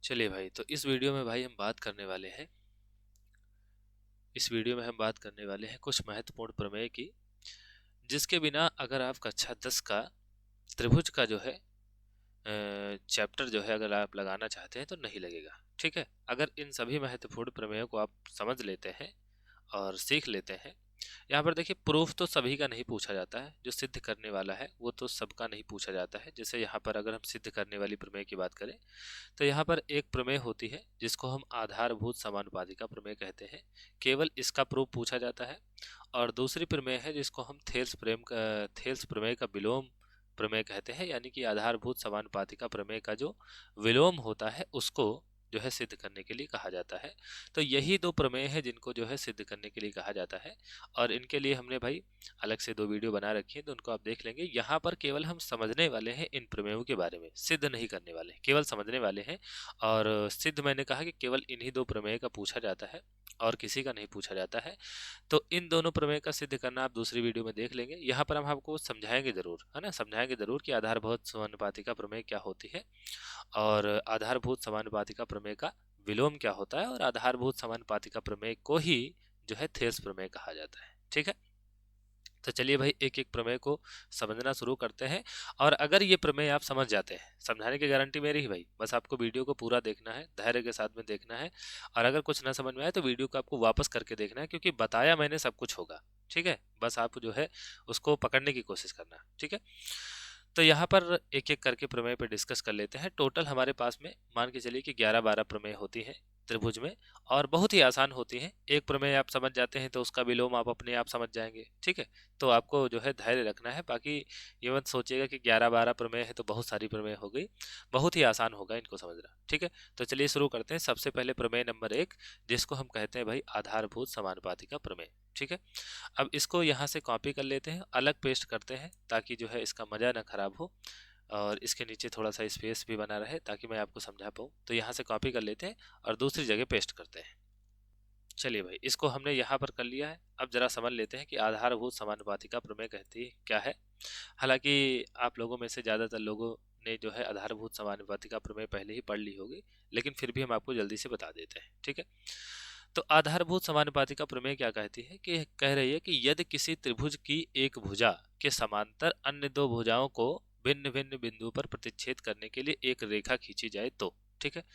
चलिए भाई, तो इस वीडियो में भाई हम बात करने वाले हैं कुछ महत्वपूर्ण प्रमेय की, जिसके बिना अगर आप कक्षा 10 का त्रिभुज का जो है चैप्टर जो है अगर आप लगाना चाहते हैं तो नहीं लगेगा। ठीक है, अगर इन सभी महत्वपूर्ण प्रमेयों को आप समझ लेते हैं और सीख लेते हैं। यहाँ पर देखिए, प्रूफ तो सभी का नहीं पूछा जाता है, जो सिद्ध करने वाला है वो तो सबका नहीं पूछा जाता है। जैसे यहाँ पर अगर हम सिद्ध करने वाली प्रमेय की बात करें तो यहाँ पर एक प्रमेय होती है जिसको हम आधारभूत समानुपातिका प्रमेय कहते हैं, केवल इसका प्रूफ पूछा जाता है। और दूसरी प्रमेय है जिसको हम थेल्स प्रमेय का विलोम प्रमेय कहते हैं, यानी कि आधारभूत समानुपातिका प्रमेय का जो विलोम होता है उसको जो है सिद्ध करने के लिए कहा जाता है। तो यही दो प्रमेय है जिनको जो है सिद्ध करने के लिए कहा जाता है, और इनके लिए हमने भाई अलग से दो वीडियो बना रखी है, तो उनको आप देख लेंगे। यहाँ पर केवल हम समझने वाले हैं इन प्रमेयों के बारे में, सिद्ध नहीं करने वाले, केवल समझने वाले हैं। और सिद्ध मैंने कहा कि केवल इन्हीं दो प्रमेय का पूछा जाता है और किसी का नहीं पूछा जाता है। तो इन दोनों प्रमेय का सिद्ध करना आप दूसरी वीडियो में देख लेंगे। यहाँ पर हम आपको समझाएंगे जरूर, है ना, समझाएंगे जरूर कि आधारभूत समानुपातिका प्रमेय क्या होती है, और आधारभूत समानुपातिका प्रमेय का विलोम क्या होता है, और आधारभूत समानुपातिका प्रमेय को ही जो है थेल्स प्रमेय कहा जाता है। ठीक है, तो चलिए भाई एक एक प्रमेय को समझना शुरू करते हैं। और अगर ये प्रमेय आप समझ जाते हैं, समझाने की गारंटी मेरी ही भाई, बस आपको वीडियो को पूरा देखना है, धैर्य के साथ में देखना है। और अगर कुछ ना समझ में आए तो वीडियो को आपको वापस करके देखना है, क्योंकि बताया मैंने सब कुछ होगा। ठीक है, बस आप जो है उसको पकड़ने की कोशिश करना। ठीक है, तो यहाँ पर एक एक करके प्रमेय पे डिस्कस कर लेते हैं। टोटल हमारे पास में मान के चलिए कि 11-12 प्रमेय होती हैं त्रिभुज में, और बहुत ही आसान होती हैं। एक प्रमेय आप समझ जाते हैं तो उसका विलोम आप अपने आप समझ जाएंगे। ठीक है, तो आपको जो है धैर्य रखना है। बाकी ये मत सोचिएगा कि 11-12 प्रमेय है तो बहुत सारी प्रमेय हो गई, बहुत ही आसान होगा इनको समझना। ठीक है, तो चलिए शुरू करते हैं। सबसे पहले प्रमेय नंबर 1, जिसको हम कहते हैं भाई आधारभूत समानुपातिका प्रमेय। ठीक है, अब इसको यहाँ से कॉपी कर लेते हैं, अलग पेस्ट करते हैं ताकि जो है इसका मज़ा ना खराब हो, और इसके नीचे थोड़ा सा स्पेस भी बना रहे ताकि मैं आपको समझा पाऊँ। तो यहाँ से कॉपी कर लेते हैं और दूसरी जगह पेस्ट करते हैं। चलिए भाई, इसको हमने यहाँ पर कर लिया है। अब जरा समझ लेते हैं कि आधारभूत समानुपातिका प्रमेय कहती है क्या है। हालांकि आप लोगों में से ज़्यादातर लोगों ने जो है आधारभूत समानुपातिका प्रमेय पहले ही पढ़ ली होगी, लेकिन फिर भी हम आपको जल्दी से बता देते हैं। ठीक है, तो आधारभूत समानुपातिका प्रमेय क्या कहती है कि कह रही है कि यदि किसी त्रिभुज की एक भुजा के समांतर अन्य दो भुजाओं को भिन्न भिन्न बिंदु पर प्रतिच्छेद करने के लिए एक रेखा खींची जाए तो। ठीक है,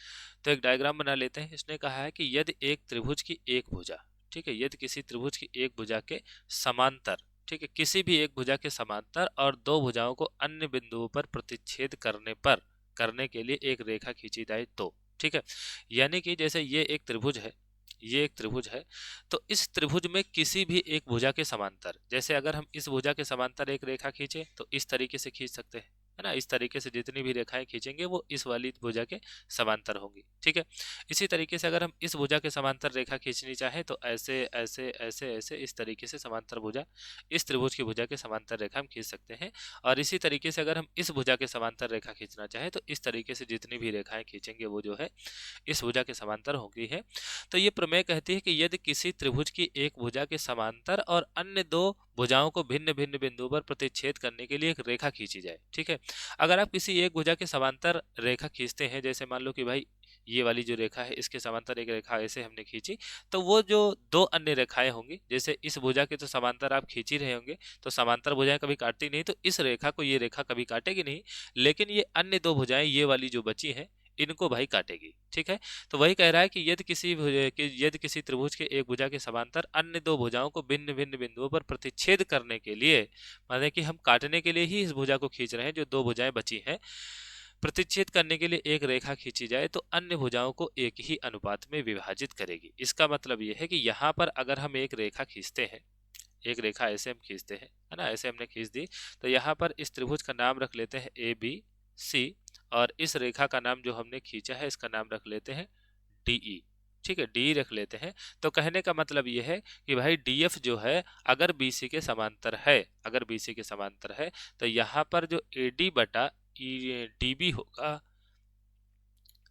तो एक डायग्राम बना लेते हैं। इसने कहा है कि यदि एक त्रिभुज की एक भुजा, ठीक है, यदि किसी त्रिभुज की एक भुजा के समांतर, ठीक है, किसी भी एक भुजा के समांतर और दो भुजाओं को अन्य बिंदुओं पर प्रतिच्छेद करने के लिए एक रेखा खींची जाए तो। ठीक है, यानी कि जैसे ये एक त्रिभुज है, ये एक त्रिभुज है, तो इस त्रिभुज में किसी भी एक भुजा के समांतर, जैसे अगर हम इस भुजा के समांतर एक रेखा खींचे तो इस तरीके से खींच सकते हैं, है ना। इस तरीके से जितनी भी रेखाएं खींचेंगे वो इस वाली भुजा के समांतर होंगी। ठीक है, इसी तरीके से अगर हम इस भुजा के समांतर रेखा खींचनी चाहें तो ऐसे ऐसे ऐसे ऐसे इस तरीके से समांतर भुजा, इस त्रिभुज की भुजा के समांतर रेखा हम खींच सकते हैं। और इसी तरीके से अगर हम इस भुजा के समांतर रेखा खींचना चाहें तो इस तरीके से जितनी भी रेखाएं खींचेंगे वो जो है इस भुजा के समांतर होगी है। तो ये प्रमेय कहती है कि यदि किसी त्रिभुज की एक भुजा के समांतर और अन्य दो भुजाओं को भिन्न भिन्न बिंदु पर प्रतिच्छेद करने के लिए एक रेखा खींची जाए। ठीक है, अगर आप किसी एक भुजा के समांतर रेखा खींचते हैं, जैसे मान लो कि भाई ये वाली जो रेखा है इसके समांतर एक रेखा ऐसे हमने खींची, तो वो जो दो अन्य रेखाएं होंगी, जैसे इस भुजा के तो समांतर आप खींच ही रहे होंगे, तो समांतर भुजाएं कभी काटती नहीं, तो इस रेखा को ये रेखा कभी काटेगी नहीं, लेकिन ये अन्य दो भुजाएं, ये वाली जो बची हैं, इनको भाई काटेगी। ठीक है, तो वही कह रहा है कि यदि किसी त्रिभुज के एक भुजा के समांतर अन्य दो भुजाओं को भिन्न भिन्न बिंदुओं पर प्रतिच्छेद करने के लिए, माने कि हम काटने के लिए ही इस भुजा को खींच रहे हैं, जो दो भुजाएं बची हैं, प्रतिच्छेद करने के लिए एक रेखा खींची जाए तो अन्य भुजाओं को एक ही अनुपात में विभाजित करेगी। इसका मतलब यह है कि यहाँ पर अगर हम एक रेखा खींचते हैं, एक रेखा ऐसे हम खींचते हैं, है ना, ऐसे हमने खींच दी, तो यहाँ पर इस त्रिभुज का नाम रख लेते हैं ABC, और इस रेखा का नाम जो हमने खींचा है इसका नाम रख लेते हैं DE। ठीक है, डी रख लेते हैं। तो कहने का मतलब ये है कि भाई DF जो है अगर BC के समांतर है, अगर BC के समांतर है, तो यहाँ पर जो AD बटा DB होगा,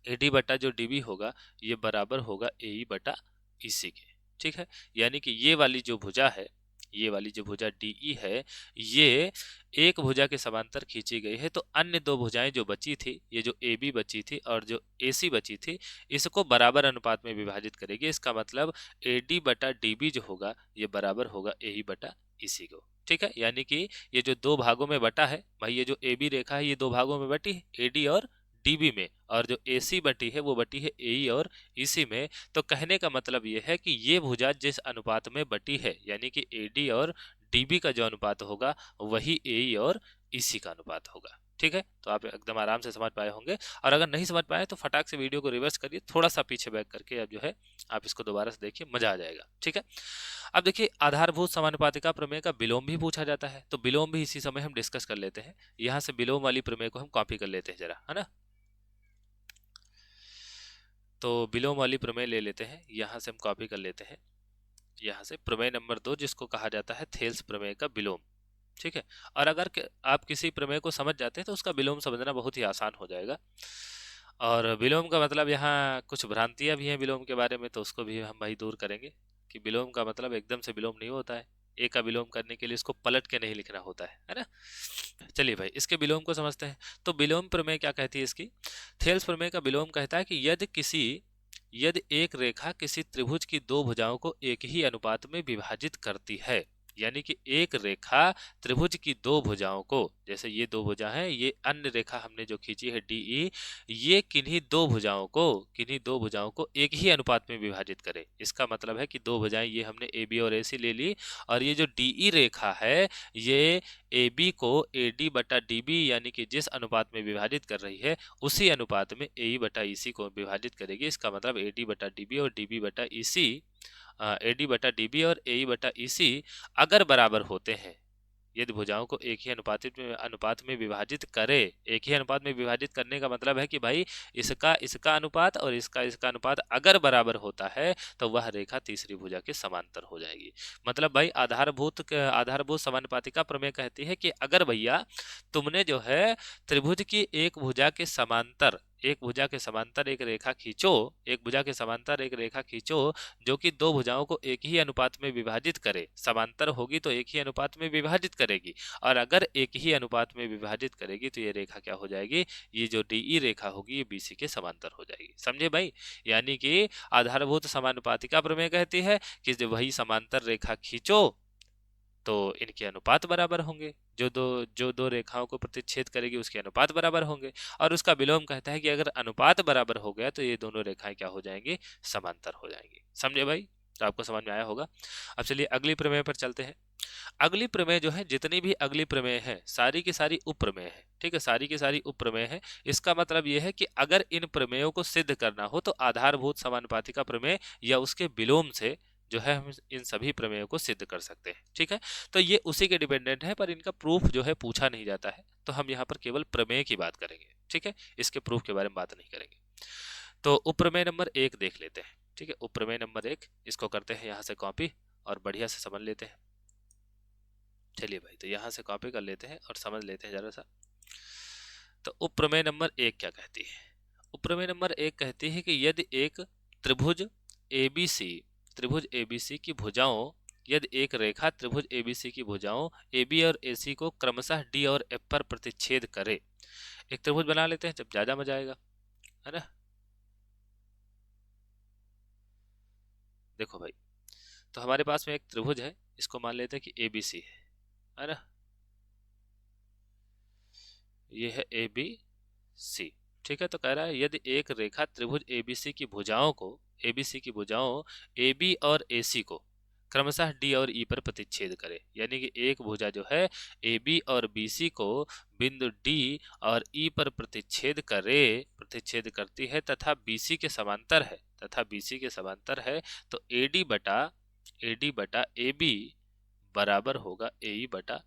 AD बटा जो DB होगा ये बराबर होगा AE बटा BC के। ठीक है, यानी कि ये वाली जो भुजा है, ये वाली जो भुजा डीई है, ये एक भुजा के समांतर खींची गई है, तो अन्य दो भुजाएं जो बची थी, ये जो ए बी बची थी और जो ए सी बची थी, इसको बराबर अनुपात में विभाजित करेगी। इसका मतलब ए डी बटा डी बी जो होगा ये बराबर होगा ए ई बटा इसी को। ठीक है, यानी कि ये जो दो भागों में बटा है भाई, ये जो ए बी रेखा है ये दो भागों में बटी है, ए डी और डीबी में, और जो एसी बटी है वो बटी है एई और इसी में। तो कहने का मतलब ये है कि ये भुजा जिस अनुपात में बटी है, यानी कि एडी और डीबी का जो अनुपात होगा वही एई और इसी का अनुपात होगा। ठीक है, तो आप एकदम आराम से समझ पाए होंगे। और अगर नहीं समझ पाए तो फटाक से वीडियो को रिवर्स करिए, थोड़ा सा पीछे बैक करके अब जो है आप इसको दोबारा से देखिए, मजा आ जाएगा। ठीक है, अब देखिए आधारभूत समानुपातिका प्रमेय का विलोम भी पूछा जाता है, तो विलोम भी इसी समय हम डिस्कस कर लेते हैं। यहाँ से विलोम वाली प्रमेय को हम कॉपी कर लेते हैं जरा, है ना। तो विलोम वाली प्रमेय ले लेते हैं, यहाँ से हम कॉपी कर लेते हैं। यहाँ से प्रमेय नंबर 2 जिसको कहा जाता है थेल्स प्रमेय का विलोम। ठीक है, और अगर आप किसी प्रमेय को समझ जाते हैं तो उसका विलोम समझना बहुत ही आसान हो जाएगा। और विलोम का मतलब यहाँ कुछ भ्रांतियां भी हैं विलोम के बारे में, तो उसको भी हम भाई दूर करेंगे कि विलोम का मतलब एकदम से विलोम नहीं होता है। ए का विलोम करने के लिए इसको पलट के नहीं लिखना होता है ना। चलिए भाई इसके विलोम को समझते हैं। तो विलोम प्रमेय क्या कहती है इसकी? थेल्स प्रमेय का विलोम कहता है कि यदि एक रेखा किसी त्रिभुज की दो भुजाओं को एक ही अनुपात में विभाजित करती है, यानी कि एक रेखा त्रिभुज की दो भुजाओं को, जैसे ये दो भुजा हैं, ये अन्य रेखा हमने जो खींची है डीई, ये किन्हीं दो भुजाओं को एक ही अनुपात में विभाजित करे। इसका मतलब है कि दो भुजाएं ये हमने ए बी और ए सी ले ली, और ये जो डीई रेखा है ये ए बी को ए डी बटा डी बी यानी कि जिस अनुपात में विभाजित कर रही है उसी अनुपात में ए ई बटा ई सी को विभाजित करेगी। इसका मतलब ए डी बटा डी बी और डी बी बटा ई सी, ए डी बटा डी बी और ए ई बटा ई सी अगर बराबर होते हैं, यदि भुजाओं को एक ही अनुपात में विभाजित करे। एक ही अनुपात में विभाजित करने का मतलब है कि भाई इसका इसका अनुपात और इसका इसका अनुपात अगर बराबर होता है तो वह रेखा तीसरी भुजा के समांतर हो जाएगी। मतलब भाई आधारभूत समानुपातिका प्रमेय कहती है कि अगर भैया तुमने जो है त्रिभुज की एक भुजा के समांतर एक रेखा खींचो, एक भुजा के समांतर एक रेखा खींचो जो कि दो भुजाओं को एक ही अनुपात में विभाजित करे। समांतर होगी तो एक ही अनुपात में विभाजित करेगी, और अगर एक ही अनुपात में विभाजित करेगी तो ये रेखा क्या हो जाएगी? ये जो डीई रेखा होगी ये बीसी के समांतर हो जाएगी। समझे भाई? यानी कि आधारभूत समानुपातिका प्रमेय कहती है कि जब वही समांतर रेखा खींचो तो इनके अनुपात बराबर होंगे, जो दो रेखाओं को प्रतिच्छेद करेगी उसके अनुपात बराबर होंगे। और उसका विलोम कहता है कि अगर अनुपात बराबर हो गया तो ये दोनों रेखाएं क्या हो जाएंगी? समांतर हो जाएंगी। समझे भाई? तो आपको समझ में आया होगा। अब चलिए अगली प्रमेय पर चलते हैं। अगली प्रमेय जो है, जितनी भी अगली प्रमेय है सारी की सारी उप प्रमेय है। ठीक है, सारी की सारी उप प्रमेय है। इसका मतलब यह है कि अगर इन प्रमेयों को सिद्ध करना हो तो आधारभूत समानुपातिका प्रमेय या उसके विलोम से जो है हम इन सभी प्रमेयों को सिद्ध कर सकते हैं। ठीक है, तो ये उसी के डिपेंडेंट है, पर इनका प्रूफ जो है पूछा नहीं जाता है, तो हम यहाँ पर केवल प्रमेय की बात करेंगे। ठीक है, इसके प्रूफ के बारे में बात नहीं करेंगे। तो उपप्रमेय नंबर 1 देख लेते हैं। ठीक है, उपप्रमेय नंबर 1 इसको करते हैं यहाँ से कॉपी और बढ़िया से समझ लेते हैं। चलिए भाई, तो यहाँ से कॉपी कर लेते हैं और समझ लेते हैं जरा सा। तो उपप्रमेय नंबर 1 क्या कहती है? उपप्रमेय नंबर 1 कहती है कि यदि एक त्रिभुज एबीसी की भुजाओं, यदि एक रेखा त्रिभुज एबीसी की भुजाओं एबी और एसी को क्रमशः डी और एफ पर प्रतिच्छेद करे। एक त्रिभुज बना लेते हैं, जब ज्यादा मजा आएगा, है ना। देखो भाई, तो हमारे पास में एक त्रिभुज है, इसको मान लेते हैं कि एबीसी है ना। ये है ए बी सी। ठीक है, तो कह रहा है यदि एक रेखा त्रिभुज एबीसी की भुजाओं ए बी और ए सी को क्रमशः डी और ई पर प्रतिच्छेद करे, यानी कि एक भुजा जो है ए बी और बी सी को बिंदु डी और ई पर प्रतिच्छेद करती है तथा बीसी के समांतर है, तो ए डी बटा ए बी बराबर होगा ए ई बटा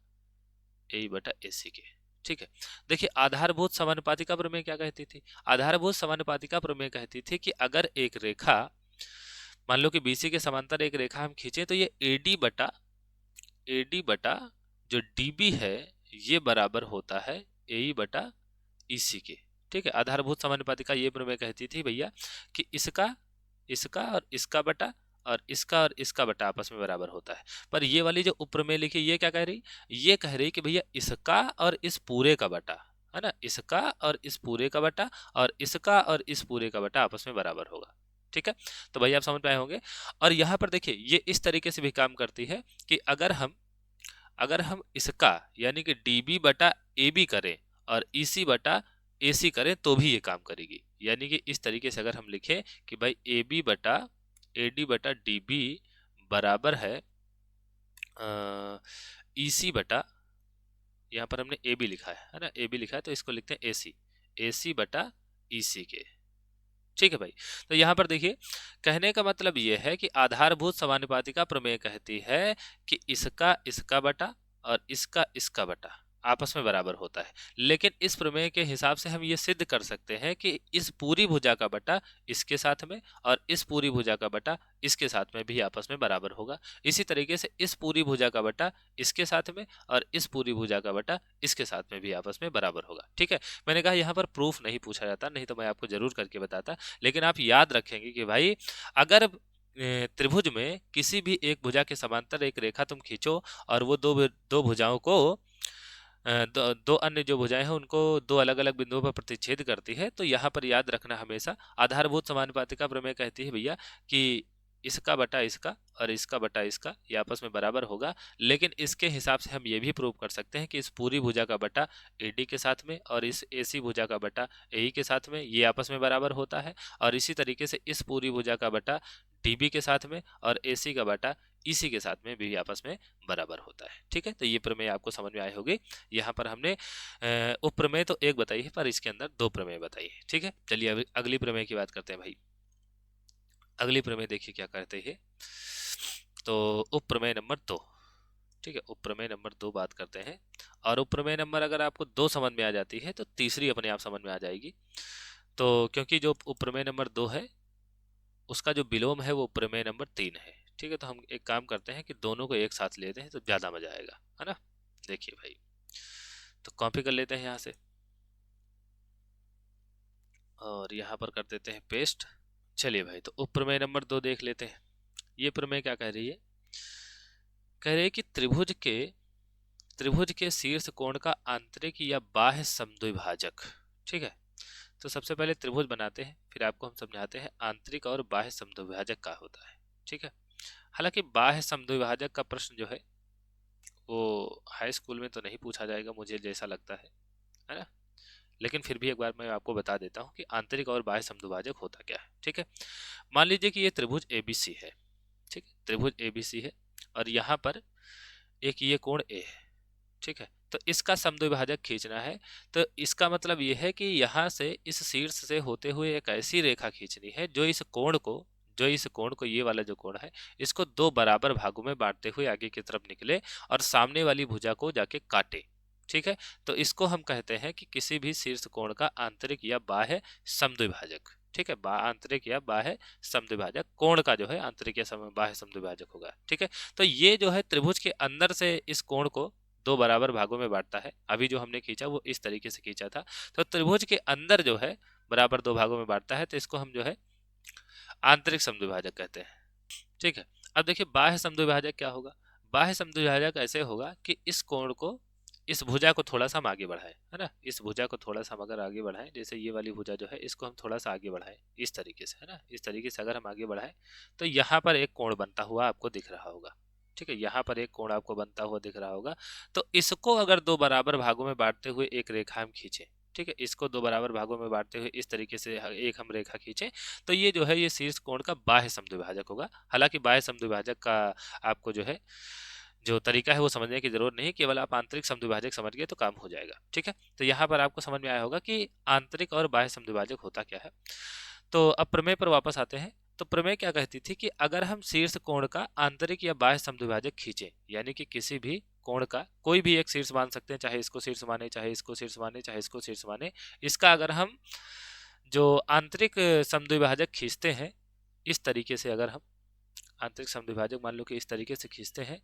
ए सी के। ठीक है, देखिए आधारभूत समानुपातिका प्रमेय क्या कहती थी? आधारभूत समानुपातिका प्रमेय कहती थी कि अगर एक रेखा, मान लो कि बीसी के समांतर एक रेखा हम खींचे, तो ये एडी बटा जो डीबी है ये बराबर होता है एई बटा ईसी के। ठीक है, आधारभूत समानुपातिका ये प्रमेय कहती थी भैया कि इसका और इसका बटा और इसका बटा आपस में बराबर होता है। पर ये वाली जो उपप्रमेय लिखी ये क्या कह रही, ये कह रही कि भैया इसका और इस पूरे का बटा, है ना, इसका और इस पूरे का बटा और इसका और इस पूरे का बटा आपस में बराबर होगा। ठीक है, तो भैया आप समझ पाए होंगे। और यहाँ पर देखिए ये इस तरीके से भी काम करती है कि अगर हम इसका यानी कि db बटा ab करें और ec बटा ac करें तो भी ये काम करेगी। यानी कि इस तरीके से अगर हम लिखें कि भाई ab बटा ad बटा db बराबर है ec बटा, यहाँ पर हमने ab लिखा है ना, ab लिखा है तो इसको लिखते हैं ac बटा ec के। ठीक है भाई, तो यहाँ पर देखिए कहने का मतलब ये है कि आधारभूत समानुपातिका प्रमेय कहती है कि इसका बटा और इसका बटा आपस में बराबर होता है। लेकिन इस प्रमेय के हिसाब से हम ये सिद्ध कर सकते हैं कि इस पूरी भुजा का बटा इसके साथ में और इस पूरी भुजा का बटा इसके साथ में भी आपस में बराबर होगा। इसी तरीके से इस पूरी भुजा का बटा इसके साथ में और इस पूरी भुजा का बटा इसके साथ में भी आपस में बराबर होगा। ठीक है, मैंने कहा यहाँ पर प्रूफ नहीं पूछा जाता, नहीं तो मैं आपको जरूर करके बताता, लेकिन आप याद रखेंगे कि भाई अगर त्रिभुज में किसी भी एक भुजा के समांतर एक रेखा तुम खींचो और वो दो भुजाओं को दो अन्य जो भुजाएं हैं उनको दो अलग अलग बिंदुओं पर प्रतिच्छेद करती है, तो यहाँ पर याद रखना हमेशा आधारभूत समानुपातिका प्रमेय कहती है भैया कि इसका बटा इसका और इसका बटा इसका ये आपस में बराबर होगा। लेकिन इसके हिसाब से हम ये भी प्रूव कर सकते हैं कि इस पूरी भुजा का बटा AD के साथ में और इस AC भुजा का बटा AE के साथ में ये आपस में बराबर होता है। और इसी तरीके से इस पूरी भुजा का बटा DB के साथ में और AC का बटा EC के साथ में भी आपस में बराबर होता है। ठीक है, तो ये प्रमेय आपको समझ में आई होगी। यहाँ पर हमने उपप्रमेय तो एक बताई है पर इसके अंदर दो प्रमेय बताई है। ठीक है, चलिए अगली प्रमेय की बात करते हैं भाई। अगली प्रमेय देखिए क्या कहते हैं, तो उपप्रमेय नंबर 2। ठीक है, उपप्रमेय नंबर 2 बात करते हैं। और उपप्रमेय नंबर अगर आपको 2 समझ में आ जाती है तो तीसरी अपने आप समझ में आ जाएगी। तो क्योंकि जो उपप्रमेय नंबर 2 है उसका जो विलोम है वो उपप्रमेय नंबर 3 है। ठीक है, तो हम एक काम करते हैं कि दोनों को एक साथ लेते हैं तो ज्यादा मजा आएगा, है ना। देखिए भाई, तो कॉपी कर लेते हैं यहाँ से और यहाँ पर कर देते हैं पेस्ट। चलिए भाई, तो उपप्रमेय नंबर 2 देख लेते हैं। ये प्रमेय क्या कह रही है, कह रही है कि त्रिभुज के शीर्ष कोण का आंतरिक या बाह्य समद्विभाजक। ठीक है, तो सबसे पहले त्रिभुज बनाते हैं फिर आपको हम समझाते हैं आंतरिक और बाह्य समद्विभाजक क्या होता है। ठीक है, हालांकि बाह्य समद्विभाजक का प्रश्न जो है वो हाई स्कूल में तो नहीं पूछा जाएगा मुझे जैसा लगता है ना, लेकिन फिर भी एक बार मैं आपको बता देता हूँ कि आंतरिक और बाह्य समद्विभाजक होता क्या है। ठीक है, मान लीजिए कि ये त्रिभुज ABC है। ठीक है, त्रिभुज ABC है और यहाँ पर एक ये कोण A है। ठीक है, तो इसका समद्विभाजक खींचना है। तो इसका मतलब ये है कि यहाँ से इस शीर्ष से होते हुए एक ऐसी रेखा खींचनी है जो इस कोण को ये वाला जो कोण है इसको दो बराबर भागों में बांटते हुए आगे की तरफ निकले और सामने वाली भुजा को जाके काटे। ठीक है, तो इसको हम कहते हैं कि किसी भी शीर्ष कोण का आंतरिक या बाह्य समद्विभाजक। ठीक है, आंतरिक या बाह्य समद्विभाजक कोण का जो है आंतरिक या बाह्य समद्विभाजक होगा। ठीक है, तो ये जो है त्रिभुज के अंदर से इस कोण को दो बराबर भागों में बांटता है। अभी जो हमने खींचा वो इस तरीके से खींचा था, तो त्रिभुज के अंदर जो है बराबर दो भागों में बांटता है, तो इसको हम जो है आंतरिक समद्विभाजक कहते हैं। ठीक है, अब देखिए बाह्य समद्विभाजक क्या होगा। बाह्य समद्विभाजक ऐसे होगा कि इस कोण को, इस भुजा को थोड़ा सा हम आगे बढ़ाएं, है ना, इस भुजा को थोड़ा सा हम अगर आगे बढ़ाएं, जैसे ये वाली भुजा जो है इसको हम थोड़ा सा आगे बढ़ाएं इस तरीके से, है ना, इस तरीके से अगर हम आगे बढ़ाएं तो यहाँ पर एक कोण बनता हुआ आपको दिख रहा होगा। ठीक है, यहाँ पर एक कोण आपको बनता हुआ दिख रहा होगा। तो इसको अगर दो बराबर भागों में बांटते हुए एक रेखा हम खींचे, ठीक है, इसको दो बराबर भागों में बांटते हुए इस तरीके से एक हम रेखा खींचे, तो ये जो है ये शीर्ष कोण का बाह्य समद्विभाजक होगा। हालांकि बाह्य समद्विभाजक का आपको जो है जो तरीका है वो समझने की जरूरत नहीं, केवल आप आंतरिक समद्विभाजक समझ गए तो काम हो जाएगा। ठीक है, तो यहाँ पर आपको समझ में आया होगा कि आंतरिक और बाह्य समद्विभाजक होता क्या है। तो अब प्रमेय पर वापस आते हैं। तो प्रमेय क्या कहती थी कि अगर हम शीर्ष कोण का आंतरिक या बाह्य समद्विभाजक खींचे, यानी कि किसी भी कोण का कोई भी एक शीर्ष मान सकते हैं, चाहे इसको शीर्ष माने, चाहे इसको शीर्ष माने, चाहे इसको शीर्ष माने, इसका अगर हम जो आंतरिक समद्विभाजक खींचते हैं इस तरीके से, अगर हम आंतरिक समद्विभाजक मान लो कि इस तरीके से खींचते हैं,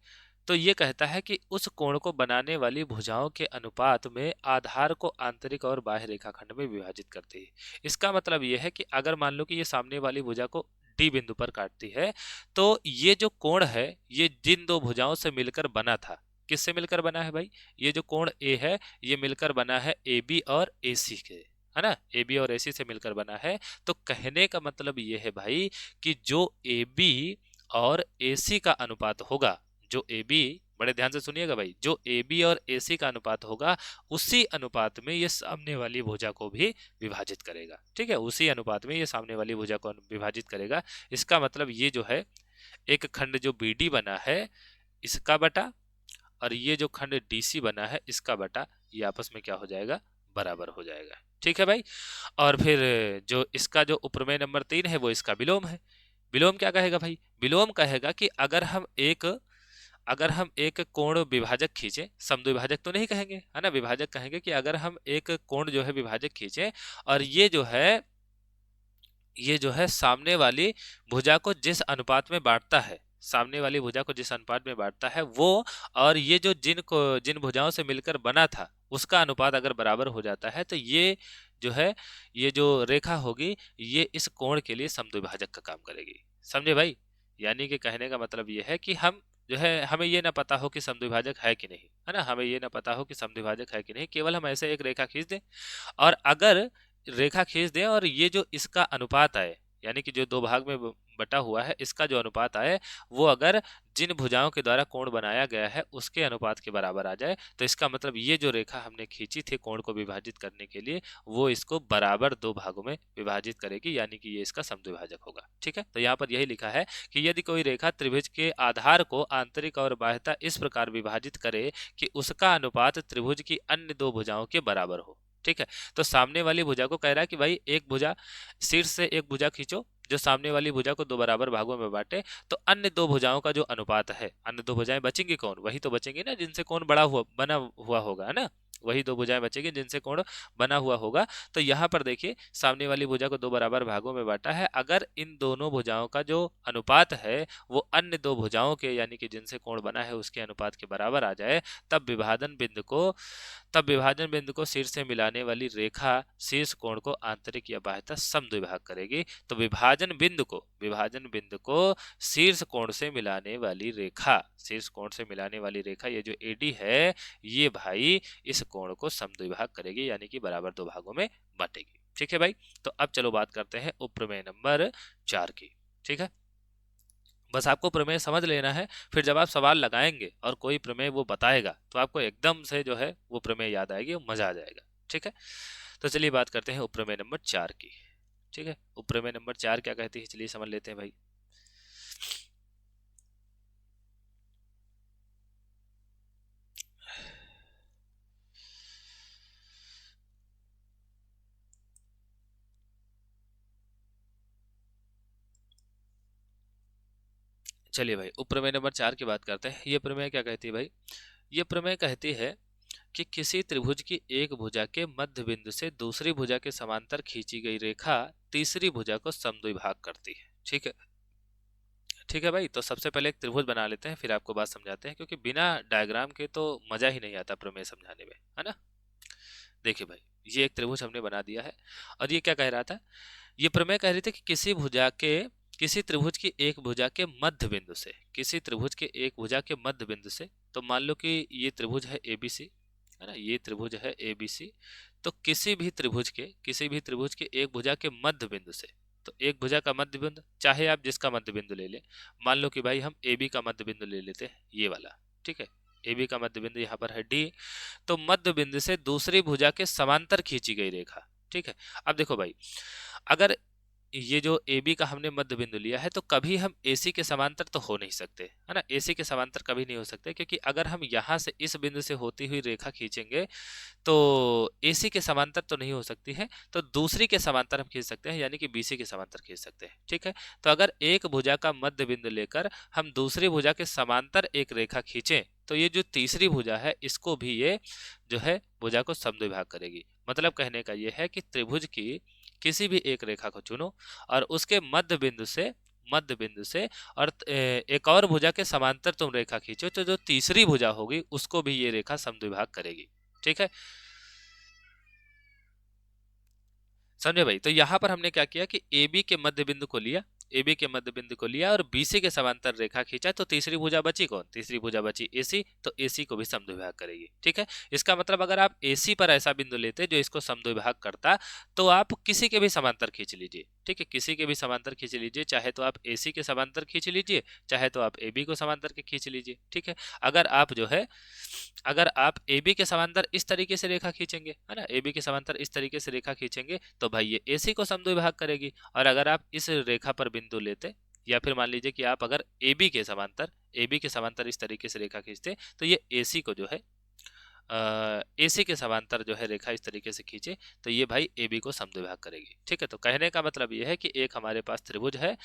तो ये कहता है कि उस कोण को बनाने वाली भुजाओं के अनुपात में आधार को आंतरिक और बाह्य रेखाखंड में विभाजित करती है। इसका मतलब ये है कि अगर मान लो कि ये सामने वाली भुजा को डी बिंदु पर काटती है। तो ये जो कोण है ये जिन दो भुजाओं से मिलकर बना था, किससे मिलकर बना है भाई? ये जो कोण ए है ये मिलकर बना है ए बी और ए सी के, है ना, ए बी और ए सी से मिलकर बना है। तो कहने का मतलब ये है भाई कि जो ए बी और ए सी का अनुपात होगा, जो ए बी, बड़े ध्यान से सुनिएगा भाई, जो ए बी और ए सी का अनुपात होगा उसी अनुपात में ये सामने वाली भुजा को भी विभाजित करेगा। ठीक है, उसी अनुपात में ये सामने वाली भुजा को विभाजित करेगा। इसका मतलब ये जो है एक खंड जो बी डी बना है इसका बटा, और ये जो खंड डी सी बना है इसका बटा, ये आपस में क्या हो जाएगा? बराबर हो जाएगा। ठीक है भाई। और फिर जो इसका जो उपप्रमेय नंबर 3 है वो इसका विलोम है। विलोम क्या कहेगा भाई? विलोम कहेगा कि अगर हम एक कोण विभाजक खींचे, समद्विभाजक तो नहीं कहेंगे, है ना, विभाजक कहेंगे कि अगर हम एक कोण जो है विभाजक खींचे और ये जो है सामने वाली भुजा को जिस अनुपात में बांटता है, सामने वाली भुजा को जिस अनुपात में बांटता है वो, और ये जो जिन भुजाओं से मिलकर बना था उसका अनुपात अगर बराबर हो जाता है तो ये जो है, ये जो रेखा होगी ये इस कोण के लिए समद्विभाजक का काम करेगी। समझे भाई? यानी कि कहने का मतलब ये है कि हम जो है, हमें ये ना पता हो कि समद्विभाजक है कि नहीं, है ना, हमें ये ना पता हो कि समद्विभाजक है कि नहीं, केवल हम ऐसे एक रेखा खींच दें, और अगर रेखा खींच दें और ये जो इसका अनुपात आए, यानी कि जो दो भाग में बटा हुआ है इसका जो अनुपात आए वो अगर जिन भुजाओं के द्वारा कोण बनाया गया है उसके अनुपात के बराबर आ जाए, तो इसका मतलब ये जो रेखा हमने खींची थी कोण को विभाजित करने के लिए वो इसको बराबर दो भागों में विभाजित करेगी, यानी कि ये इसका समद्विभाजक होगा। ठीक है, तो यहाँ पर यही लिखा है कि यदि कोई रेखा त्रिभुज के आधार को आंतरिक और बाह्यता इस प्रकार विभाजित करे कि उसका अनुपात त्रिभुज की अन्य दो भुजाओं के बराबर हो। ठीक है, तो सामने वाली भुजा को कह रहा है कि भाई एक भुजा, शीर्ष से एक भुजा खींचो जो सामने वाली भुजा को दो बराबर भागों में बांटे, तो अन्य दो भुजाओं का जो अनुपात है, अन्य दो भुजाएं बचेंगी कौन? वही तो बचेंगी ना जिनसे कोण बना हुआ होगा, है ना, वही दो भुजाएं बचेंगी जिनसे कोण बना हुआ होगा। तो यहाँ पर देखिए सामने वाली भुजा को दो बराबर भागों में बांटा है, अगर इन दोनों भुजाओं का जो अनुपात है वो अन्य दो भुजाओं के, यानी कि जिनसे कोण बना है उसके अनुपात के बराबर आ जाए, तब विभाजन बिंदु को शीर्ष से मिलाने वाली रेखा शीर्ष कोण को आंतरिक या बाह्यतः समद्विभाग करेगी। तो विभाजन बिंदु को शीर्ष कोण से मिलाने वाली रेखा, ये जो एडी है ये भाई इस कोण को समद्विभाग करेगी, यानी कि बराबर दो भागों में बांटेगी। ठीक है भाई, तो अब चलो बात करते हैं उपप्रमेय नंबर 4 की। ठीक है, बस आपको प्रमेय समझ लेना है, फिर जब आप सवाल लगाएंगे और कोई प्रमेय वो बताएगा तो आपको एकदम से जो है वो प्रमेय याद आएगी, मजा आ जाएगा। ठीक है, तो चलिए बात करते हैं उपप्रमेय नंबर 4 की। ठीक है, उपप्रमेय नंबर 4 क्या कहती है, चलिए समझ लेते हैं भाई। चलिए भाई उपप्रमेय नंबर 4 की बात करते हैं। ये प्रमेय क्या कहती है भाई? ये प्रमेय कहती है कि किसी त्रिभुज की एक भुजा के मध्य बिंदु से दूसरी भुजा के समांतर खींची गई रेखा तीसरी भुजा को समद्विभाग करती है। ठीक है भाई, तो सबसे पहले एक त्रिभुज बना लेते हैं फिर आपको बात समझाते हैं, क्योंकि बिना डायग्राम के तो मजा ही नहीं आता प्रमेय समझाने में, है ना। देखिए भाई, ये एक त्रिभुज हमने बना दिया है, और ये क्या कह रहा था? ये प्रमेय कह रही थी कि किसी त्रिभुज की एक भुजा के मध्य बिंदु से, तो मान लो कि ये त्रिभुज है एबीसी, है ना, ये त्रिभुज है एबीसी, तो किसी भी त्रिभुज के एक भुजा के मध्य बिंदु से, तो एक भुजा का मध्य बिंदु चाहे आप जिसका मध्य बिंदु ले लें, मान लो कि भाई हम ए बी का मध्य बिंदु ले लेते हैं, ये वाला। ठीक है, ए बी का मध्य बिंदु यहाँ पर है डी, तो मध्य बिंदु से दूसरी भुजा के समांतर खींची गई रेखा। ठीक है, अब देखो भाई, अगर ये जो ए बी का हमने मध्य बिंदु लिया है तो कभी हम ए सी के समांतर तो हो नहीं सकते, है ना, ए सी के समांतर कभी नहीं हो सकते, क्योंकि अगर हम यहाँ से इस बिंदु से होती हुई रेखा खींचेंगे तो एसी के समांतर तो नहीं हो सकती है, तो दूसरी के समांतर हम खींच सकते हैं, यानी कि बीसी के समांतर खींच सकते हैं। ठीक है, तो अगर एक भुजा का मध्य बिंदु लेकर हम दूसरी भुजा के समांतर एक रेखा खींचें तो ये जो तीसरी भुजा है इसको भी ये जो है भुजा को समद्विभाग करेगी। मतलब कहने का ये है कि त्रिभुज की किसी भी एक रेखा को चुनो और उसके मध्य बिंदु से और एक और भुजा के समांतर तुम रेखा खींचो, तो जो तीसरी भुजा होगी उसको भी ये रेखा समद्विभाग करेगी। ठीक है, समझे भाई? तो यहाँ पर हमने क्या किया कि ए बी के मध्य बिंदु को लिया, AB के मध्य बिंदु को लिया और BC के समांतर रेखा खींचा, तो तीसरी भुजा बची कौन? तीसरी भुजा बची AC, तो AC को भी समद्विभाग करेगी। ठीक है, इसका मतलब अगर आप AC पर ऐसा बिंदु लेते जो इसको समद्विभाग करता, तो आप किसी के भी समांतर खींच लीजिए। ठीक है, किसी के भी समांतर खींच लीजिए, चाहे तो आप AC के समांतर खींच लीजिए, चाहे तो आप AB को समांतर के खींच लीजिए। ठीक है, अगर आप जो है अगर आप AB के समांतर इस तरीके से रेखा खींचेंगे, है ना, AB के समांतर इस तरीके से रेखा खींचेंगे, तो भाई ये AC को समद्विभाग करेगी। और अगर आप इस रेखा पर बिंदु लेते, या फिर मान लीजिए कि आप अगर AB के समांतर इस तरीके से रेखा खींचते, तो ये AC को जो है AC के समांतर जो है रेखा इस तरीके से खींचे, तो ये भाई AB को समद्विभाग करेगी। ठीक है, तो कहने का मतलब ये है कि एक हमारे पास त्रिभुज है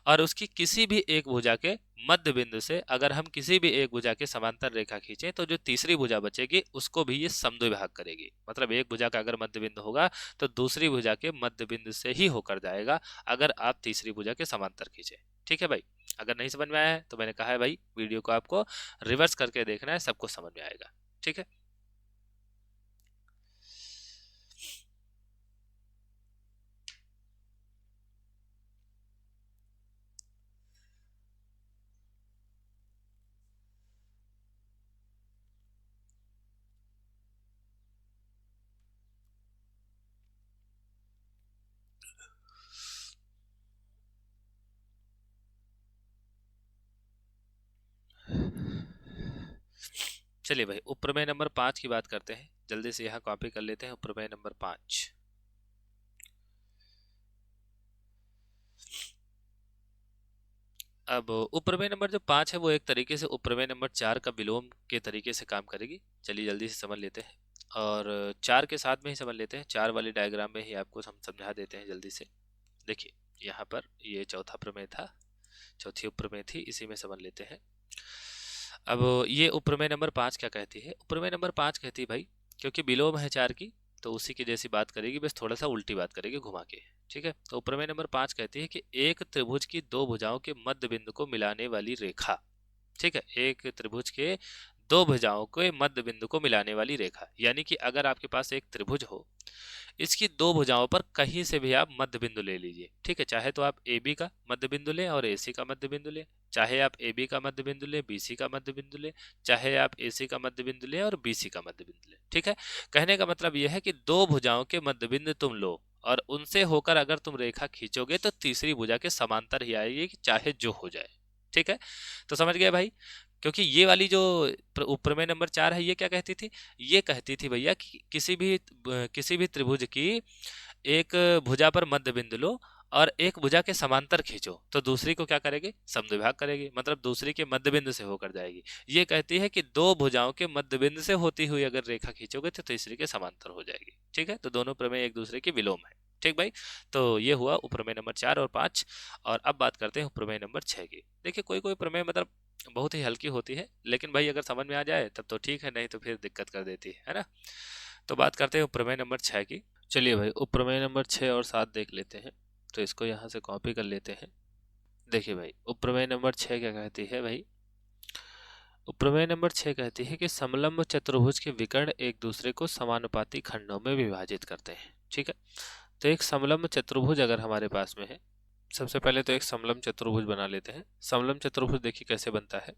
और उसकी किसी भी एक भुजा के मध्य बिंदु से अगर हम किसी भी एक भुजा के समांतर रेखा खींचें, तो जो तीसरी भुजा बचेगी उसको भी ये समद्विभाग करेगी। मतलब एक भुजा का अगर मध्य बिंदु होगा तो दूसरी भुजा के मध्य बिंदु से ही होकर जाएगा, अगर आप तीसरी भुजा के समांतर खींचे। ठीक है भाई, अगर नहीं समझ में आया है तो मैंने कहा है भाई वीडियो को आपको रिवर्स करके देखना है, सबको समझ में आएगा। ठीक है, चलिए भाई उपप्रमेय नंबर 5 की बात करते हैं। जल्दी से यहाँ कॉपी कर लेते हैं उपप्रमेय नंबर 5। अब उपप्रमेय नंबर जो 5 है वो एक तरीके से उपप्रमेय नंबर 4 का विलोम के तरीके से काम करेगी। चलिए जल्दी से समझ लेते हैं, और 4 के साथ में ही समझ लेते हैं। 4 वाली डायग्राम में ही आपको हम समझा देते हैं जल्दी से। देखिए यहाँ पर ये चौथा प्रमेय था, चौथी उपप्रमेय थी, इसी में समझ लेते हैं। अब ये उपप्रमेय नंबर 5 क्या कहती है? उपप्रमेय नंबर 5 कहती है भाई, क्योंकि विलोम है 4 की, तो उसी की जैसी बात करेगी, बस थोड़ा सा उल्टी बात करेगी घुमा के। ठीक है, तो उपप्रमेय नंबर 5 कहती है कि एक त्रिभुज की दो भुजाओं के मध्य बिंदु को मिलाने वाली रेखा। ठीक है, एक त्रिभुज के दो भुजाओं के मध्य बिंदु को मिलाने वाली रेखा, यानी कि अगर आपके पास एक त्रिभुज हो, इसकी दो भुजाओं पर कहीं से भी आप मध्य बिंदु ले लीजिए। ठीक है, चाहे तो आप AB का मध्य बिंदु लें और AC का मध्य बिंदु लें, चाहे आप AB का मध्य बिंदु लें, BC का मध्य बिंदु लें, चाहे आप AC का मध्य बिंदु लें और BC का मध्य बिंदु लें। ठीक है, कहने का मतलब यह है कि दो भुजाओं के मध्य बिंदु तुम लो और उनसे होकर अगर तुम रेखा खींचोगे तो तीसरी भुजा के समांतर ही आएगी, चाहे जो हो जाए। ठीक है, तो समझ गए भाई? क्योंकि ये वाली जो उपप्रमेय नंबर 4 है, ये क्या कहती थी? ये कहती थी भैया कि किसी भी त्रिभुज की एक भुजा पर मध्य बिंदु लो और एक भुजा के समांतर खींचो, तो दूसरी को क्या करेगी? समद्विभाग करेगी, मतलब दूसरी के मध्य बिंदु से होकर जाएगी। ये कहती है कि दो भुजाओं के मध्य बिंदु से होती हुई अगर रेखा खींचोगे तो तीसरी के समांतर हो जाएगी। ठीक है, तो दोनों प्रमेय एक दूसरे के विलोम है। ठीक भाई, तो ये हुआ उपप्रमेय नंबर 4 और 5। और अब बात करते हैं उपप्रमेय नंबर 6 की। देखिए कोई कोई प्रमेय मतलब बहुत ही हल्की होती है, लेकिन भाई अगर समझ में आ जाए तब तो ठीक है, नहीं तो फिर दिक्कत कर देती है ना। तो बात करते हैं उपप्रमेय नंबर 6 की। चलिए भाई उपप्रमेय नंबर 6 और 7 देख लेते हैं, तो इसको यहाँ से कॉपी कर लेते हैं। देखिए भाई उपप्रमेय नंबर 6 क्या कहती है भाई? उपप्रमेय नंबर 6 कहती है कि समलंब चतुर्भुज के विकर्ण एक दूसरे को समानुपाती खंडों में विभाजित करते हैं। ठीक है, तो एक समलंब चतुर्भुज अगर हमारे पास में है, सबसे पहले तो एक समलंब चतुर्भुज बना लेते हैं। समलंब चतुर्भुज देखिए कैसे बनता है।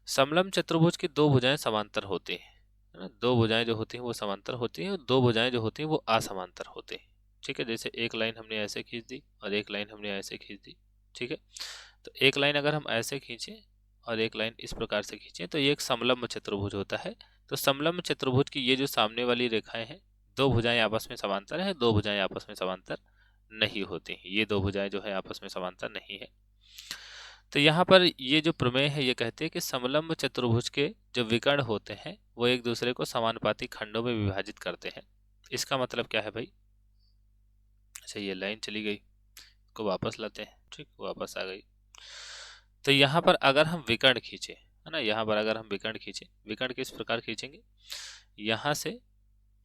समलंब चतुर्भुज की दो भुजाएं समांतर होती हैं, है ना, दो भुजाएं जो होती हैं वो समांतर होती हैं और दो भुजाएं जो होती हैं वो असमांतर होती हैं। ठीक है, जैसे एक लाइन हमने ऐसे खींच दी और एक लाइन हमने ऐसे खींच दी। ठीक है, तो एक लाइन अगर हम ऐसे खींचें और एक लाइन इस प्रकार से खींचें तो ये एक समलंब चतुर्भुज होता है। तो समलंब चतुर्भुज की ये जो सामने वाली रेखाएं हैं, दो भुजाएं आपस में समांतर है, दो भुजाएं आपस में समांतर नहीं होती, ये दो भुजाएं जो है आपस में समांतर नहीं है। तो यहाँ पर ये जो प्रमेय है ये कहते हैं कि समलंब चतुर्भुज के जो विकर्ण होते हैं वो एक दूसरे को समानुपाती खंडों में विभाजित करते हैं। इसका मतलब क्या है भाई? अच्छा ये लाइन चली गई, को वापस लाते हैं। ठीक, वापस आ गई। तो यहाँ पर अगर हम विकर्ण खींचे, है ना, यहाँ पर अगर हम विकर्ण खींचे, विकर्ण किस प्रकार खींचेंगे? यहाँ से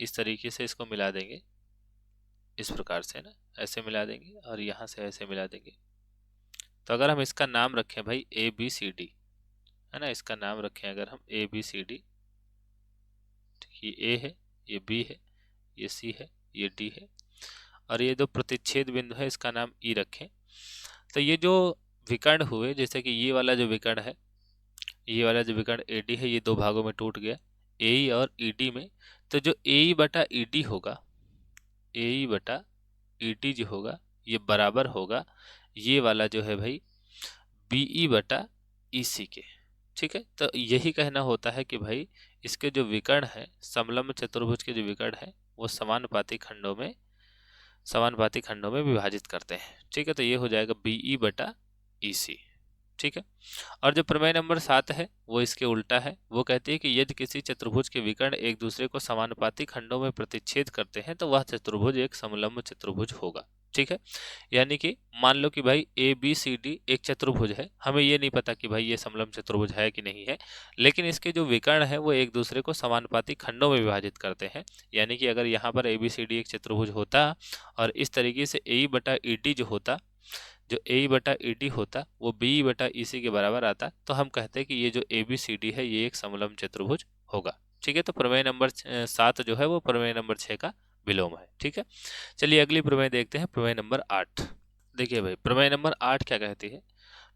इस तरीके से इसको मिला देंगे, इस प्रकार से ना ऐसे मिला देंगे और यहाँ से ऐसे मिला देंगे। तो अगर हम इसका नाम रखें भाई ABCD, है ना, इसका नाम रखें अगर हम ABCD, ये A है, ये B है, ये C है, ये D है, और ये दो प्रतिच्छेद बिंदु है इसका नाम E रखें, तो ये जो विकर्ण हुए, जैसे कि ये वाला जो विकर्ण है, ये वाला जो विकर्ण AD है, ये दो भागों में टूट गया, AE और ED में। तो जो AE बटा ED होगा, AE बटा ED जो होगा, ये बराबर होगा ये वाला जो है भाई BE बटा EC के। ठीक है, तो यही कहना होता है कि भाई इसके जो विकर्ण है, समलंब चतुर्भुज के जो विकर्ण है, वो समानुपाती खंडों में विभाजित करते हैं। ठीक है, तो ये हो जाएगा BE बटा EC। ठीक है, और जो प्रमेय नंबर 7 है वो इसके उल्टा है। वो कहती है कि यदि किसी चतुर्भुज के विकर्ण एक दूसरे को समानुपाती खंडों में प्रतिच्छेद करते हैं तो वह चतुर्भुज एक समलंब चतुर्भुज होगा। ठीक है, यानी कि मान लो कि भाई ABCD एक चतुर्भुज है, हमें ये नहीं पता कि भाई ये समलंब चतुर्भुज है कि नहीं है, लेकिन इसके जो विकर्ण है वो एक दूसरे को समानुपाती खंडों में विभाजित करते हैं। यानी कि अगर यहाँ पर ABCD एक चतुर्भुज होता और इस तरीके से AE बटा ED जो होता, जो AE बटा ED होता वो BE बटा EC के बराबर आता, तो हम कहते हैं कि ये जो ABCD है ये एक समलंब चतुर्भुज होगा। ठीक है, तो प्रमेय नंबर 7 जो है वो प्रमेय नंबर 6 का विलोम है। ठीक है, चलिए अगली प्रमेय देखते हैं, प्रमेय नंबर 8। देखिए भाई प्रमेय नंबर 8 क्या कहती है।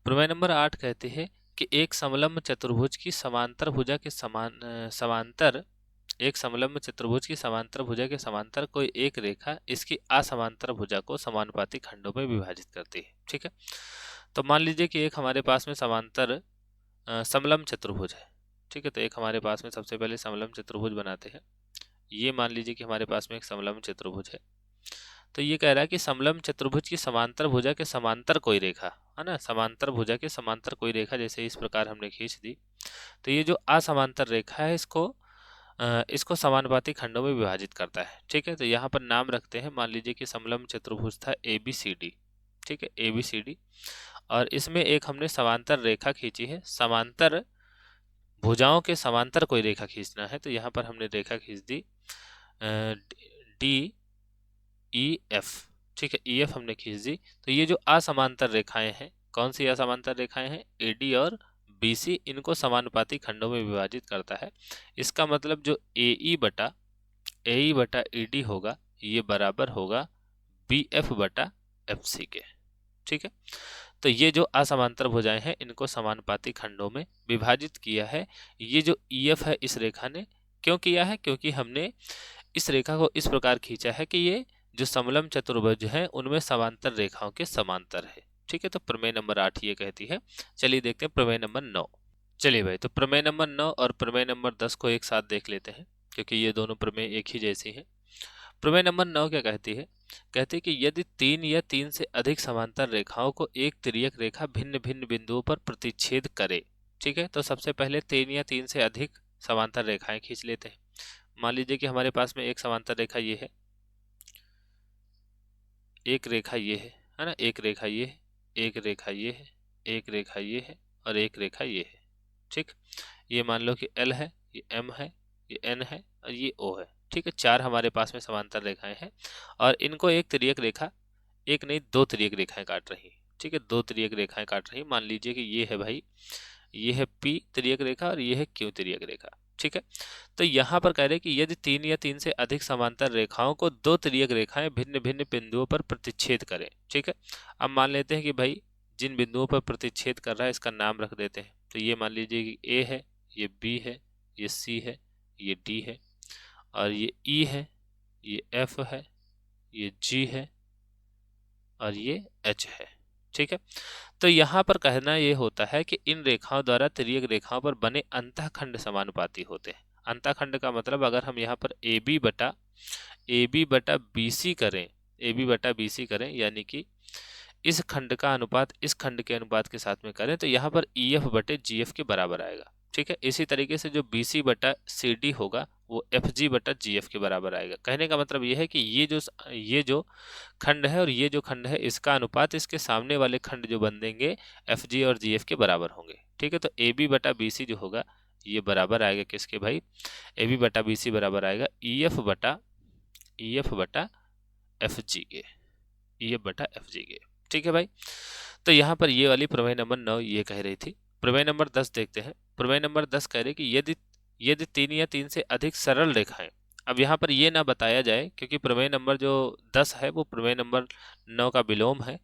प्रमेय नंबर 8 कहती है कि एक समलंब चतुर्भुज की समांतर भुजा के समांतर एक समलंब चतुर्भुज की समांतर भुजा के समांतर कोई एक रेखा इसकी असमांतर भुजा को समानुपाती खंडों में विभाजित करती है। ठीक है, तो मान लीजिए कि एक हमारे पास में समांतर समलंब चतुर्भुज है। ठीक है, तो एक हमारे पास में सबसे पहले समलंब चतुर्भुज बनाते हैं। ये मान लीजिए कि हमारे पास में एक समलंब चतुर्भुज है। तो ये कह रहा है कि समलंब चतुर्भुज की समांतर भुजा के समांतर कोई रेखा है ना, समांतर भुजा के समांतर कोई रेखा जैसे इस प्रकार हमने खींच दी, तो ये जो असमांतर रेखा है इसको समानुपाती खंडों में विभाजित करता है। ठीक है, तो यहाँ पर नाम रखते हैं, मान लीजिए कि समलंब चतुर्भुज था ABCD। ठीक है, ABCD, और इसमें एक हमने समांतर रेखा खींची है, समांतर भुजाओं के समांतर कोई रेखा खींचना है, तो यहाँ पर हमने रेखा खींच दी DEF। ठीक है, EF हमने खींच दी। तो ये जो असमांतर रेखाएं हैं, कौन सी असमांतर रेखाएं हैं, AD और BC, इनको समानुपाती खंडों में विभाजित करता है। इसका मतलब जो AE बटा ED होगा ये बराबर होगा BF बटा FC के। ठीक है, तो ये जो असमांतर भुजाएं हैं इनको समानुपाती खंडों में विभाजित किया है। ये जो EF है इस रेखा ने क्यों किया है, क्योंकि हमने इस रेखा को इस प्रकार खींचा है कि ये जो समलंब चतुर्भुज हैं उनमें समांतर रेखाओं के समांतर है। ठीक है, तो प्रमेय नंबर 8 ये कहती है। चलिए देखते हैं प्रमेय नंबर 9। चलिए भाई, तो प्रमेय नंबर 9 और प्रमेय नंबर 10 को एक साथ देख लेते हैं क्योंकि ये दोनों प्रमेय एक ही जैसी हैं। प्रमेय नंबर 9 क्या कहती है, कहती है कि यदि 3 या 3 से अधिक समांतर रेखाओं को एक तिर्यक रेखा भिन्न भिन्न बिंदुओं पर प्रतिच्छेद करे। ठीक है, तो सबसे पहले 3 या 3 से अधिक समांतर रेखाएं खींच लेते हैं। मान लीजिए कि हमारे पास में एक समांतर रेखा ये है, एक रेखा ये है ना, एक रेखा ये है, एक रेखा ये है, एक रेखा ये है और एक रेखा ये है। ठीक, ये मान लो कि L है, ये M है, ये N है और ये O है। ठीक है, 4 हमारे पास में समांतर रेखाएं हैं और इनको एक तिर्यक रेखा, एक नहीं 2 तिर्यक रेखाएं काट रही। ठीक है, 2 तिर्यक रेखाएं काट रही। मान लीजिए कि ये है भाई, ये है P तिर्यक रेखा और ये है Q तिर्यक रेखा। ठीक है, तो यहाँ पर कह रहे हैं कि यदि 3 या 3 से अधिक समांतर रेखाओं को 2 तिर्यक रेखाएं भिन्न भिन्न बिंदुओं पर प्रतिच्छेद करें। ठीक है, अब मान लेते हैं कि भाई जिन बिंदुओं पर प्रतिच्छेद कर रहा है इसका नाम रख देते हैं। तो ये मान लीजिए कि A है, ये B है, ये C है, ये D है और ये E है, ये F है, ये G है और ये H है। ठीक है, तो यहाँ पर कहना ये होता है कि इन रेखाओं द्वारा तिर्यक रेखाओं पर बने अंतःखंड समानुपाती होते हैं। अंतःखंड का मतलब अगर हम यहाँ पर AB बटा BC करें, AB बटा BC करें, यानी कि इस खंड का अनुपात इस खंड के अनुपात के साथ में करें तो यहाँ पर EF बटे GF के बराबर आएगा। ठीक है, इसी तरीके से जो BC बटा CD होगा वो FG बटा GF के बराबर आएगा। कहने का मतलब ये है कि ये जो खंड है और ये जो खंड है इसका अनुपात इसके सामने वाले खंड जो बन देंगे FG और GF के बराबर होंगे। ठीक है, तो AB बटा BC जो होगा ये बराबर आएगा किसके भाई, AB बटा BC बराबर आएगा EF बटा FG के, EF बटा FG के। ठीक है भाई, तो यहाँ पर ये वाली प्रमेय नंबर 9 ये कह रही थी। प्रमेय नंबर 10 देखते हैं। प्रमेय नंबर 10 कह रही कि यदि 3 या 3 से अधिक सरल रेखाएं अब यहाँ पर ये ना बताया जाए, क्योंकि प्रमेय नंबर जो 10 है वो प्रमेय नंबर 9 का विलोम है।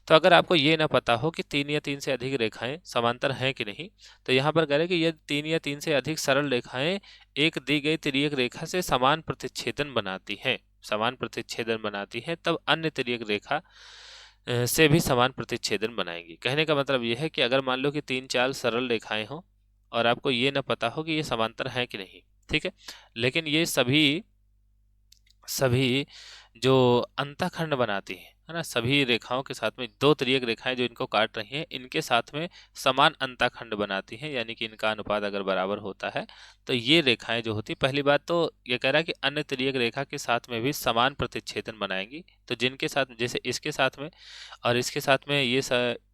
तो अगर आपको ये ना पता हो कि 3 या 3 से अधिक रेखाएं समांतर हैं कि नहीं, तो यहाँ पर कह रहे कि यदि 3 या 3 से अधिक सरल रेखाएं एक दी गई तिर्यक रेखा से समान प्रतिच्छेदन बनाती हैं, समान प्रतिच्छेदन बनाती हैं, तब अन्य तिर्यक रेखा से भी समान प्रतिच्छेदन बनाएंगी। कहने का मतलब ये है कि अगर मान लो कि 3-4 सरल रेखाएं हों और आपको ये ना पता हो कि ये समांतर हैं कि नहीं, ठीक है, लेकिन ये सभी सभी जो अंतःखंड बनाती हैं, है ना, सभी रेखाओं के साथ में दो तिर्यक रेखाएं जो इनको काट रही हैं, इनके साथ में समान अंतःखंड बनाती हैं, यानी कि इनका अनुपात अगर बराबर होता है तो ये रेखाएं जो होती, पहली बात तो ये कह रहा है कि अन्य तिर्यक रेखा के साथ में भी समान प्रतिच्छेदन बनाएंगी। तो जिनके साथ, जैसे इसके साथ में और इसके साथ में ये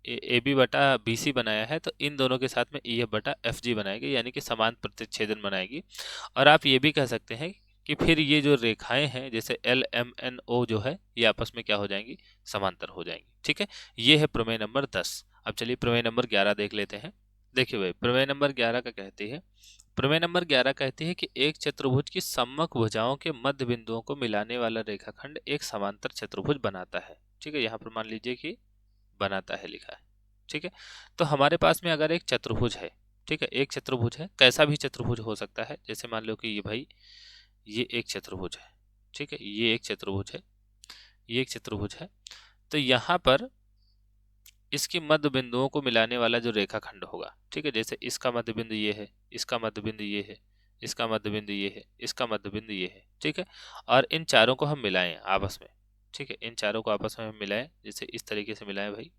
ए बी बटा बी सी बनाया है, तो इन दोनों के साथ में ई एफ बटा एफ जी बनाएगी, यानी कि समान प्रतिच्छेदन बनाएगी। और आप ये भी कह सकते हैं कि फिर ये जो रेखाएं हैं जैसे एल एम एन ओ जो है, ये आपस में क्या हो जाएंगी, समांतर हो जाएंगी। ठीक है, ये है प्रमेय नंबर 10। अब चलिए प्रमेय नंबर 11 देख लेते हैं। देखिए भाई, प्रमेय नंबर 11 का कहती है, प्रमेय नंबर 11 कहती है कि एक चतुर्भुज की सम्मुख भुजाओं के मध्य बिंदुओं को मिलाने वाला रेखाखंड एक समांतर चतुर्भुज बनाता है। ठीक है, यहाँ पर मान लीजिए कि बनाता है लिखा है। ठीक है, तो हमारे पास में अगर एक चतुर्भुज है, ठीक है, एक चतुर्भुज है, कैसा भी चतुर्भुज हो सकता है, जैसे मान लो कि ये भाई ये एक चतुर्भुज है, ठीक है, ये एक चतुर्भुज है, ये एक चतुर्भुज है। तो यहाँ पर इसकी मध्य बिंदुओं को मिलाने वाला जो रेखाखंड होगा, ठीक है, जैसे इसका मध्य बिंदु ये है, इसका मध्य बिंदु ये है, इसका मध्य बिंदु ये है, इसका मध्य बिंदु ये है, ठीक है, और इन चारों को हम मिलाएं आपस में। ठीक है, इन चारों को आपस में हम मिलाएं, जैसे इस तरीके से मिलाएं भाई,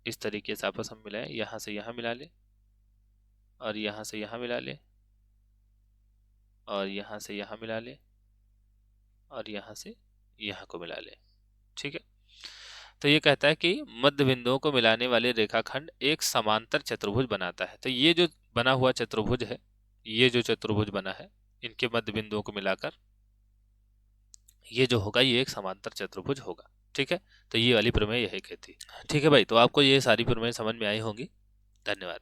इस तरीके से आपस में मिलाएं, यहाँ से यहाँ मिला ले और यहाँ से यहाँ मिला ले और यहाँ से यहाँ मिला ले और यहाँ से यहाँ को मिला ले। ठीक है, तो ये कहता है कि मध्य बिंदुओं को मिलाने वाले रेखाखंड एक समांतर चतुर्भुज बनाता है। तो ये जो बना हुआ चतुर्भुज है, ये जो चतुर्भुज बना है, इनके मध्य बिंदुओं को मिलाकर ये जो होगा ये एक समांतर चतुर्भुज होगा। ठीक है, तो ये वाली प्रमेय यही कहती है। ठीक है भाई, तो आपको ये सारी प्रमेय समझ में आई होंगी। धन्यवाद।